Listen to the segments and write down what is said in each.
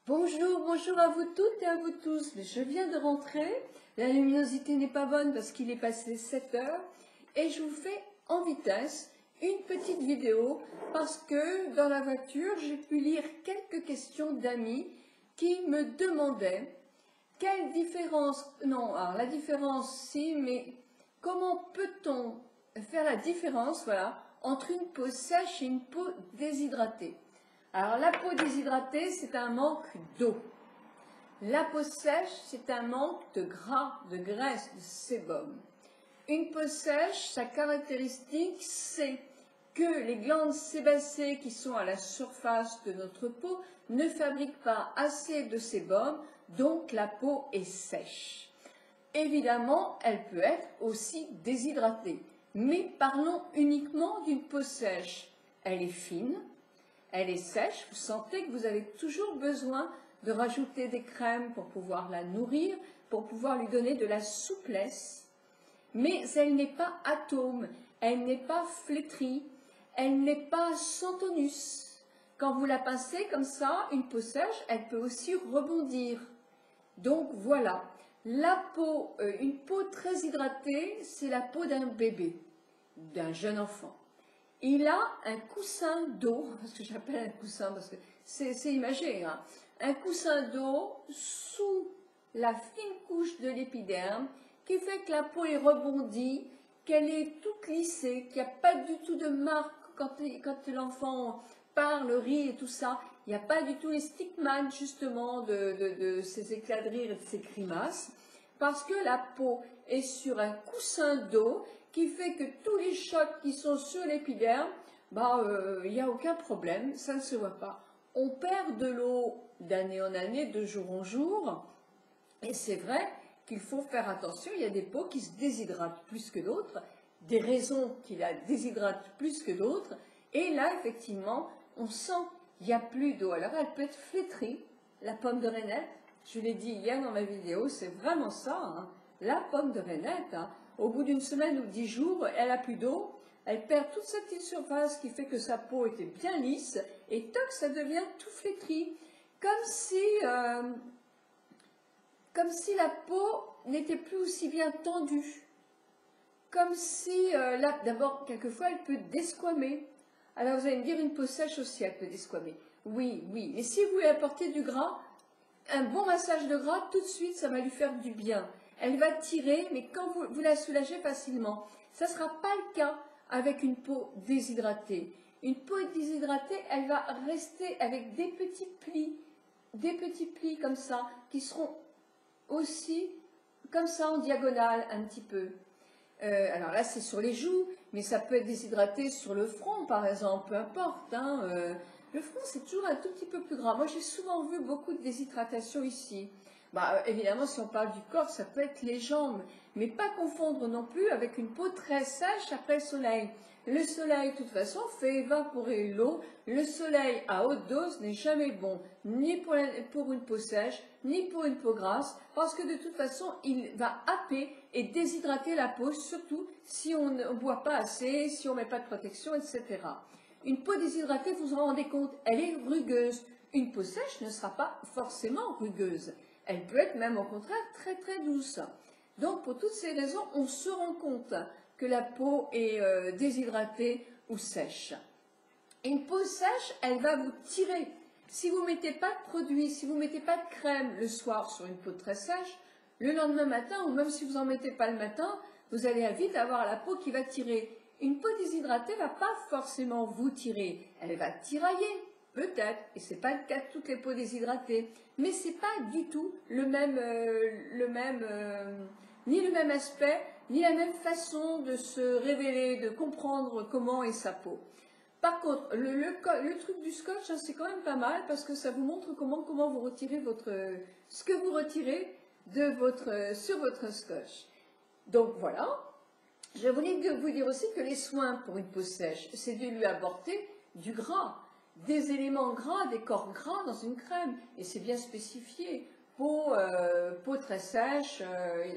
Bonjour, bonjour à vous toutes et à vous tous. Je viens de rentrer, la luminosité n'est pas bonne parce qu'il est passé 7 heures et je vous fais en vitesse une petite vidéo parce que dans la voiture j'ai pu lire quelques questions d'amis qui me demandaient quelle différence, non, alors la différence si, mais comment peut-on faire la différence, voilà, entre une peau sèche et une peau déshydratée. Alors, la peau déshydratée, c'est un manque d'eau. La peau sèche, c'est un manque de gras, de graisse, de sébum. Une peau sèche, sa caractéristique, c'est que les glandes sébacées qui sont à la surface de notre peau ne fabriquent pas assez de sébum, donc la peau est sèche. Évidemment, elle peut être aussi déshydratée, mais parlons uniquement d'une peau sèche. Elle est fine. Elle est sèche, vous sentez que vous avez toujours besoin de rajouter des crèmes pour pouvoir la nourrir, pour pouvoir lui donner de la souplesse. Mais elle n'est pas atome, elle n'est pas flétrie, elle n'est pas sans tonus. Quand vous la pincez comme ça, une peau sèche, elle peut aussi rebondir. Donc voilà, la peau, une peau très hydratée, c'est la peau d'un bébé, d'un jeune enfant. Il a un coussin d'eau, ce que j'appelle un coussin parce que c'est imagé, hein, un coussin d'eau sous la fine couche de l'épiderme qui fait que la peau est rebondie, qu'elle est toute lissée, qu'il n'y a pas du tout de marque quand l'enfant parle, rit et tout ça. Il n'y a pas du tout les stigmates justement de ces éclats de rire et de ces grimaces parce que la peau est sur un coussin d'eau qui fait que tous les chocs qui sont sur l'épiderme, il n'y a aucun problème, ça ne se voit pas. On perd de l'eau d'année en année, de jour en jour, et c'est vrai qu'il faut faire attention, il y a des peaux qui se déshydratent plus que d'autres, des raisons qui la déshydratent plus que d'autres, et là, effectivement, on sent qu'il n'y a plus d'eau. Alors, elle peut être flétrie, la pomme de reinette, je l'ai dit hier dans ma vidéo, c'est vraiment ça, hein, la pomme de reinette, hein. Au bout d'une semaine ou 10 jours, elle n'a plus d'eau, elle perd toute sa petite surface qui fait que sa peau était bien lisse et toc, ça devient tout flétri. Comme si la peau n'était plus aussi bien tendue. Comme si, d'abord, quelquefois, elle peut desquamer. Alors vous allez me dire, une peau sèche aussi, elle peut desquamer. Oui, oui. Et si vous lui apportez du gras, un bon massage de gras, tout de suite, ça va lui faire du bien. Elle va tirer, mais quand vous la soulagez facilement. Ça ne sera pas le cas avec une peau déshydratée. Une peau déshydratée, elle va rester avec des petits plis comme ça, qui seront aussi comme ça en diagonale un petit peu. Alors là, c'est sur les joues, mais ça peut être déshydraté sur le front, par exemple, peu importe, hein, le front, c'est toujours un tout petit peu plus gras. Moi, j'ai souvent vu beaucoup de déshydratation ici. Évidemment, si on parle du corps, ça peut être les jambes, mais pas confondre non plus avec une peau très sèche après le soleil. Le soleil, de toute façon, fait évaporer l'eau. Le soleil à haute dose n'est jamais bon, ni pour une peau sèche, ni pour une peau grasse, parce que de toute façon, il va happer et déshydrater la peau, surtout si on ne boit pas assez, si on ne met pas de protection, etc. Une peau déshydratée, vous vous rendez compte, elle est rugueuse. Une peau sèche ne sera pas forcément rugueuse. Elle peut être même au contraire très très douce. Donc pour toutes ces raisons, on se rend compte que la peau est déshydratée ou sèche. Une peau sèche, elle va vous tirer. Si vous ne mettez pas de produit, si vous ne mettez pas de crème le soir sur une peau très sèche, le lendemain matin, ou même si vous n'en mettez pas le matin, vous allez vite avoir la peau qui va tirer. Une peau déshydratée ne va pas forcément vous tirer, elle va tirailler. Peut-être, et ce n'est pas le cas de toutes les peaux déshydratées, mais ce n'est pas du tout ni le même aspect, ni la même façon de se révéler, de comprendre comment est sa peau. Par contre, le truc du scotch, hein, c'est quand même pas mal parce que ça vous montre comment vous retirez ce que vous retirez sur votre scotch. Donc voilà, je voulais vous dire aussi que les soins pour une peau sèche, c'est de lui apporter du gras. Des éléments gras, des corps gras dans une crème, et c'est bien spécifié. Peau très sèche,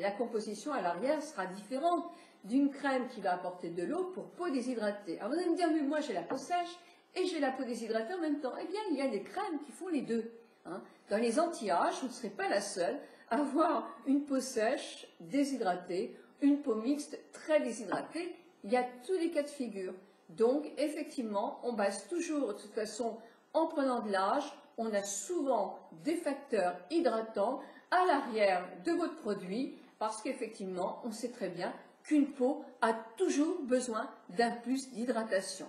la composition à l'arrière sera différente d'une crème qui va apporter de l'eau pour peau déshydratée. Alors vous allez me dire, mais moi j'ai la peau sèche et j'ai la peau déshydratée en même temps. Eh bien, il y a des crèmes qui font les deux. hein. Dans les anti-âges, vous ne serez pas la seule à avoir une peau sèche, déshydratée, une peau mixte, très déshydratée. Il y a tous les cas de figure. Donc, effectivement, on base toujours, de toute façon, en prenant de l'âge, on a souvent des facteurs hydratants à l'arrière de votre produit, parce qu'effectivement, on sait très bien qu'une peau a toujours besoin d'un plus d'hydratation.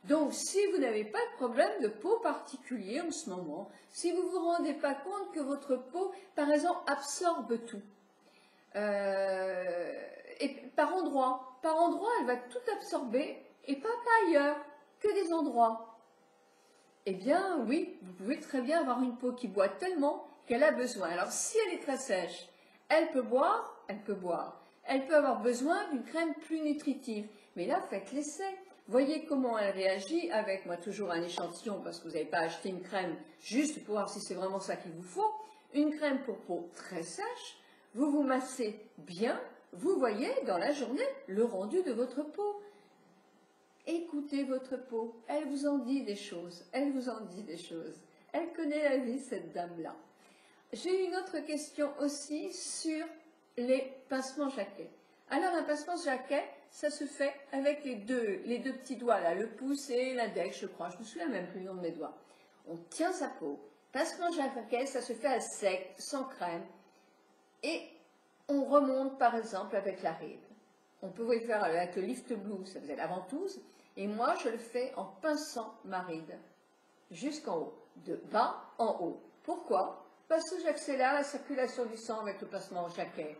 Donc, si vous n'avez pas de problème de peau particulier en ce moment, si vous ne vous rendez pas compte que votre peau, par exemple, absorbe tout, et par endroit, elle va tout absorber, et pas ailleurs, que des endroits. Eh bien, oui, vous pouvez très bien avoir une peau qui boit tellement qu'elle a besoin. Alors, si elle est très sèche, elle peut boire, elle peut boire. Elle peut avoir besoin d'une crème plus nutritive. Mais là, faites l'essai. Voyez comment elle réagit avec, moi, toujours un échantillon, parce que vous n'avez pas acheté une crème juste pour voir si c'est vraiment ça qu'il vous faut. Une crème pour peau très sèche. Vous vous massez bien. Vous voyez dans la journée le rendu de votre peau. Écoutez votre peau. Elle vous en dit des choses. Elle vous en dit des choses. Elle connaît la vie, cette dame-là. J'ai une autre question aussi sur les pincements jaquets. Alors, un pincement jaquet, ça se fait avec les deux petits doigts, là, le pouce et l'index, je crois. Je me souviens même plus le nom de mes doigts. On tient sa peau. Pincement jaquet, ça se fait à sec, sans crème. Et on remonte, par exemple, avec la ride. On peut le faire avec le lift blue, ça faisait la ventouse. Et moi, je le fais en pinçant ma ride, jusqu'en haut, de bas en haut. Pourquoi? Parce que j'accélère la circulation du sang avec le pincement jaquet.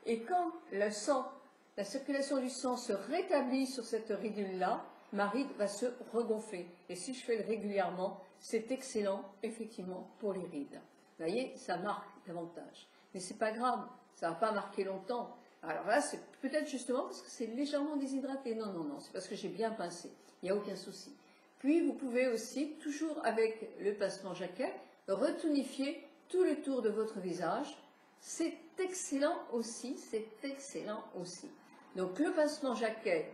Et quand le sang, la circulation du sang se rétablit sur cette ridule-là, ma ride va se regonfler. Et si je fais le régulièrement, c'est excellent, effectivement, pour les rides. Vous voyez, ça marque davantage. Mais c'est pas grave, ça ne va pas marquer longtemps. Alors là, c'est peut-être justement parce que c'est légèrement déshydraté. Non, non, non, c'est parce que j'ai bien pincé. Il n'y a aucun souci. Puis, vous pouvez aussi, toujours avec le pincement jaquet, retonifier tout le tour de votre visage. C'est excellent aussi, c'est excellent aussi. Donc, le pincement jaquet,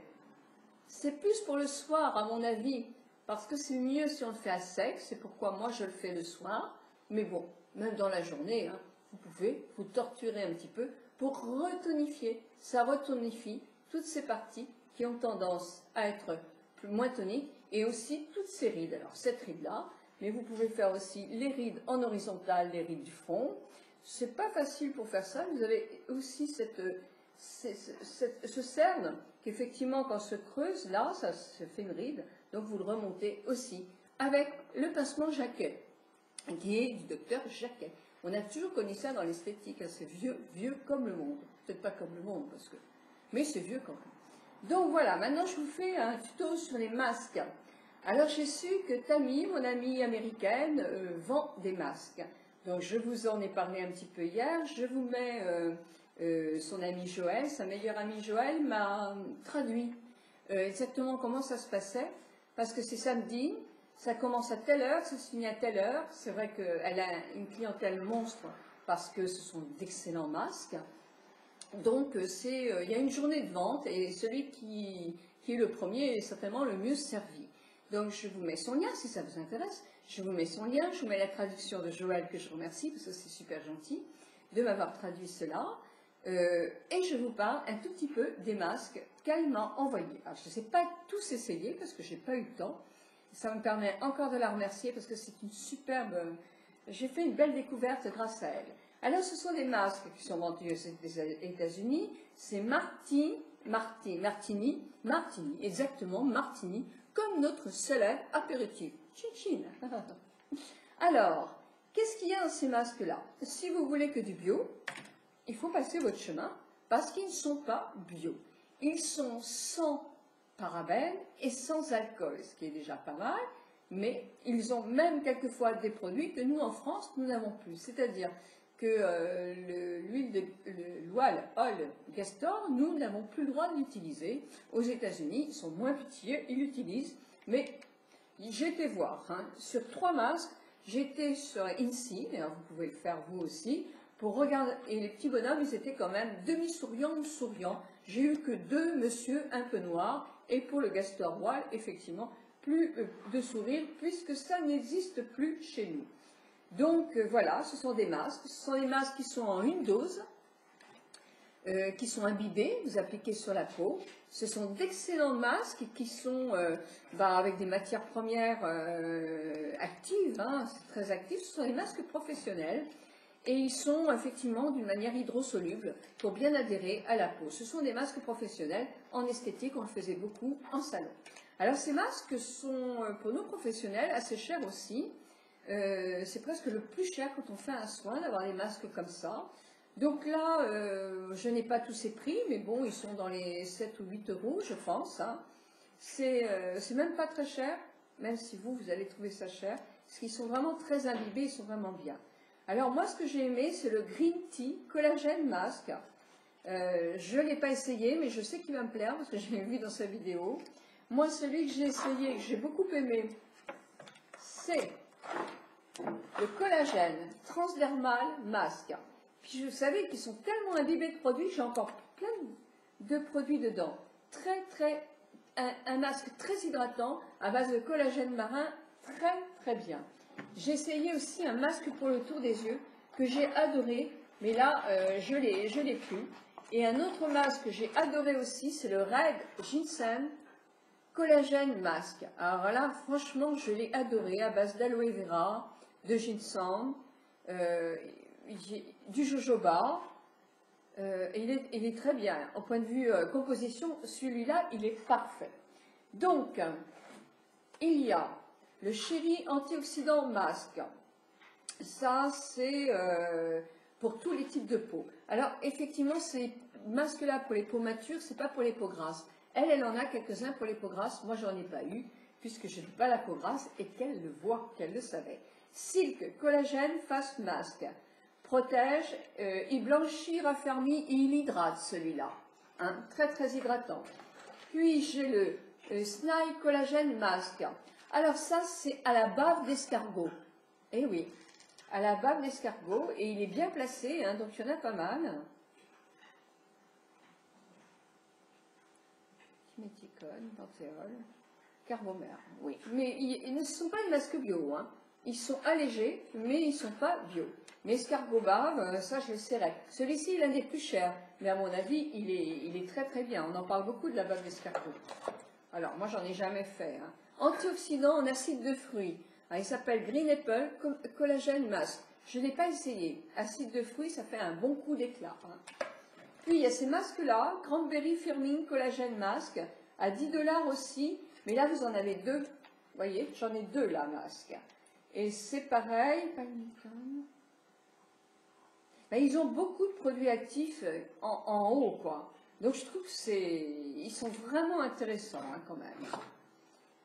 c'est plus pour le soir, à mon avis, parce que c'est mieux si on le fait à sec. C'est pourquoi moi, je le fais le soir. Mais bon, même dans la journée, hein, vous pouvez vous torturer un petit peu pour retonifier. Ça retonifie toutes ces parties qui ont tendance à être moins toniques et aussi toutes ces rides. Alors cette ride-là, mais vous pouvez faire aussi les rides en horizontal, les rides du front. C'est pas facile pour faire ça. Vous avez aussi ce cerne qui effectivement quand se creuse, là, ça se fait une ride. Donc vous le remontez aussi avec le pincement jaquet, qui est du docteur Jacquet. On a toujours connu ça dans l'esthétique, hein, c'est vieux, vieux comme le monde. Peut-être pas comme le monde, mais c'est vieux quand même. Donc voilà, maintenant je vous fais un tuto sur les masques. Alors j'ai su que Tammy, mon amie américaine, vend des masques. Donc je vous en ai parlé un petit peu hier. Je vous mets son ami Joël, sa meilleure amie Joël m'a traduit exactement comment ça se passait. Parce que c'est samedi. Ça commence à telle heure, ça se finit à telle heure. C'est vrai qu'elle a une clientèle monstre parce que ce sont d'excellents masques. Donc, il y a une journée de vente et celui qui est le premier est certainement le mieux servi. Donc, je vous mets son lien si ça vous intéresse. Je vous mets son lien, je vous mets la traduction de Joël que je remercie parce que c'est super gentil de m'avoir traduit cela. Et je vous parle un tout petit peu des masques qu'elle m'a envoyés. Alors, je ne sais pas tous essayer parce que je n'ai pas eu le temps. Ça me permet encore de la remercier parce que c'est une superbe... J'ai fait une belle découverte grâce à elle. Alors, ce sont des masques qui sont vendus aux États-Unis. C'est Martini, exactement, Martini, comme notre célèbre apéritif. Chin-chin. Alors, qu'est-ce qu'il y a dans ces masques-là? Si vous voulez que du bio, il faut passer votre chemin parce qu'ils ne sont pas bio. Ils sont sans parabènes et sans alcool, ce qui est déjà pas mal, mais ils ont même quelquefois des produits que nous, en France, nous n'avons plus. C'est-à-dire que l'huile de l'huile Gastor, nous n'avons plus le droit de l'utiliser. Aux États-Unis, ils sont moins pitiés, ils l'utilisent, mais j'ai été voir, hein, sur 3 masques, j'étais sur INSEE, et vous pouvez le faire vous aussi, pour regarder, et les petits bonhommes, ils étaient quand même demi-souriants ou souriants. J'ai eu que 2 monsieur un peu noirs, et pour le Gastor Wild, effectivement, plus de sourire, puisque ça n'existe plus chez nous. Donc voilà, ce sont des masques. Ce sont des masques qui sont en une dose, qui sont imbibés, vous appliquez sur la peau. Ce sont d'excellents masques qui sont avec des matières premières actives, hein, c'est très actif. Ce sont des masques professionnels et ils sont effectivement d'une manière hydrosoluble pour bien adhérer à la peau. Ce sont des masques professionnels. En esthétique, on le faisait beaucoup en salon. Alors ces masques sont pour nos professionnels assez chers aussi. C'est presque le plus cher quand on fait un soin d'avoir des masques comme ça. Donc là, je n'ai pas tous ces prix, mais bon, ils sont dans les 7 ou 8 euros, je pense. Hein. C'est même pas très cher, même si vous allez trouver ça cher, parce qu'ils sont vraiment très imbibés, ils sont vraiment bien. Alors moi, ce que j'ai aimé, c'est le Green Tea Collagène Mask. Je ne l'ai pas essayé, mais je sais qu'il va me plaire, parce que j'ai vu dans sa vidéo. Moi, celui que j'ai essayé, que j'ai beaucoup aimé, c'est le collagène transdermal masque. Puis vous savez qu'ils sont tellement imbibés de produits, j'ai encore plein de produits dedans. Un masque très hydratant à base de collagène marin, très bien. J'ai essayé aussi un masque pour le tour des yeux que j'ai adoré, mais là je l'ai plus. Et un autre masque que j'ai adoré aussi, c'est le Red Ginseng Collagène Masque. Alors là, franchement, je l'ai adoré à base d'aloe vera, de ginseng, du jojoba. Il est très bien. Au point de vue composition, celui-là, il est parfait. Donc, il y a le Chéri Antioxydant Masque. Ça, c'est pour tous les types de peau. Alors, effectivement, ces masques-là pour les peaux matures, c'est pas pour les peaux grasses. Elle en a quelques-uns pour les peaux grasses. Moi, j'en ai pas eu, puisque je n'ai pas la peau grasse et qu'elle le voit, qu'elle le savait. Silk Collagène Face Mask. Protège, il blanchit, raffermit et il hydrate celui-là. Hein, très hydratant. Puis j'ai le Snail Collagène Mask. Alors ça, c'est à la bave d'escargot. Eh oui, à la bave d'escargot. Et il est bien placé, hein, donc il y en a pas mal. Méticone, Panthéol, Carbomère, oui. Mais ils ne sont pas des masques bio, hein. Ils sont allégés, mais ils ne sont pas bio. Mais escargot bave, ça je l'essaierai. Celui-ci est l'un des plus chers, mais à mon avis, il est très bien. On en parle beaucoup de la bave d'escargot. Alors, moi j'en ai jamais fait. Hein. Antioxydant en acide de fruits. Ah, il s'appelle Green Apple Collagène Mask. Je ne l'ai pas essayé. Acide de fruits, ça fait un bon coup d'éclat. Hein. Puis il y a ces masques-là, Cranberry Firming Collagène Mask, à 10 $ aussi, mais là vous en avez deux, vous voyez, j'en ai deux là, masques. Et c'est pareil, ben, ils ont beaucoup de produits actifs en haut, quoi. Donc je trouve qu'ils sont vraiment intéressants, hein, quand même.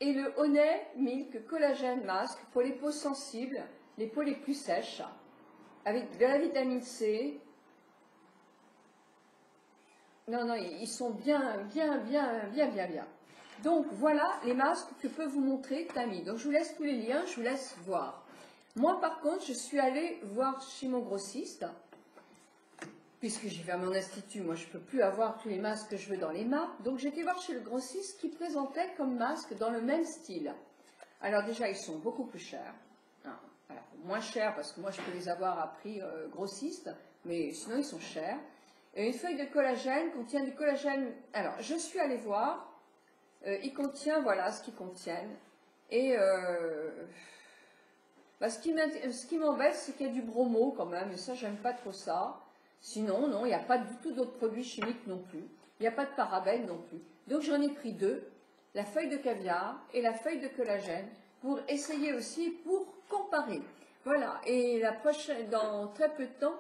Et le Honey Milk Collagène Mask pour les peaux sensibles, les peaux les plus sèches, avec de la vitamine C. Non, ils sont bien. Donc, voilà les masques que peut vous montrer Tammy. Donc, je vous laisse tous les liens, je vous laisse voir. Moi, par contre, je suis allée voir chez mon grossiste, puisque j'ai fait mon institut. Moi, je ne peux plus avoir tous les masques que je veux dans les marques. Donc, j'ai été voir chez le grossiste qui présentait comme masque dans le même style. Alors, déjà, ils sont beaucoup plus chers. Alors, moins chers, parce que moi, je peux les avoir à prix grossiste, mais sinon, ils sont chers. Et une feuille de collagène contient du collagène. Alors, je suis allée voir. Il contient, voilà ce qu'ils contiennent. Et ce qui m'embête, c'est qu'il y a du bromo quand même. Et ça, j'aime pas trop ça. Sinon, non, il n'y a pas du tout d'autres produits chimiques non plus. Il n'y a pas de parabènes non plus. Donc, j'en ai pris deux. La feuille de caviar et la feuille de collagène. Pour essayer aussi, pour comparer. Voilà. Et la prochaine, dans très peu de temps,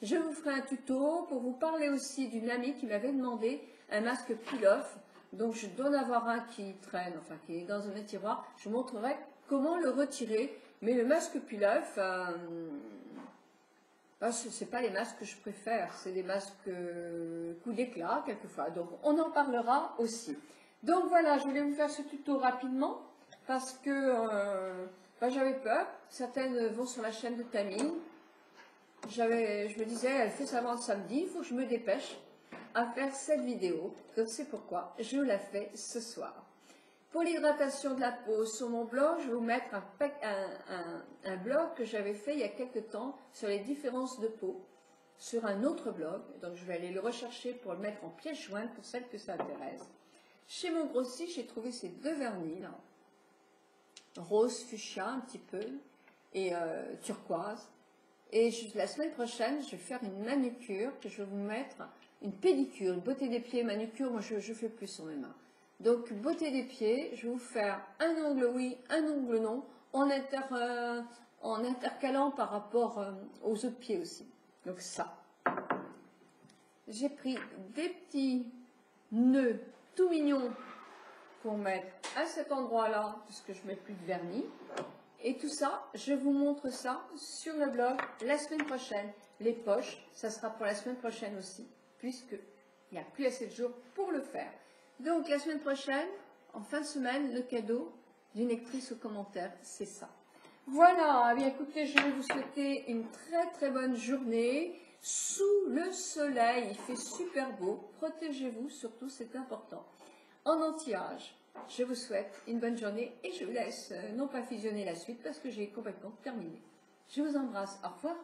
je vous ferai un tuto pour vous parler aussi d'une amie qui m'avait demandé un masque peel-off. Donc je dois en avoir un qui traîne, enfin qui est dans un tiroir. Je vous montrerai comment le retirer. Mais le masque peel-off, ce n'est pas les masques que je préfère. C'est des masques coup d'éclat quelquefois. Donc on en parlera aussi. Donc voilà, je voulais vous faire ce tuto rapidement parce que j'avais peur. Certaines vont sur la chaîne de Tammy. Je me disais, elle fait sa vente samedi, il faut que je me dépêche à faire cette vidéo. Donc c'est pourquoi je la fais ce soir. Pour l'hydratation de la peau, sur mon blog, je vais vous mettre un blog que j'avais fait il y a quelques temps sur les différences de peau, sur un autre blog. Donc je vais aller le rechercher pour le mettre en pièce jointe pour celles que ça intéresse. Chez mon grossiste, j'ai trouvé ces deux vernis là, rose fuchsia un petit peu et turquoise. Et la semaine prochaine, je vais faire une manucure que je vais vous mettre, une pédicure, une beauté des pieds, manucure, moi je fais plus sur mes mains. Donc beauté des pieds, je vais vous faire un ongle oui, un ongle non, en intercalant par rapport aux autres pieds aussi. Donc ça. J'ai pris des petits nœuds tout mignons pour mettre à cet endroit-là, puisque je ne mets plus de vernis. Et tout ça, je vous montre ça sur le blog la semaine prochaine. Les poches, ça sera pour la semaine prochaine aussi, puisqu'il n'y a plus assez de jours pour le faire. Donc la semaine prochaine, en fin de semaine, le cadeau d'une lectrice aux commentaires, c'est ça. Voilà, eh bien écoutez, je vais vous souhaiter une très très bonne journée sous le soleil. Il fait super beau, protégez-vous surtout, c'est important. En anti-âge, je vous souhaite une bonne journée et je vous laisse non pas visionner la suite parce que j'ai complètement terminé. Je vous embrasse, au revoir.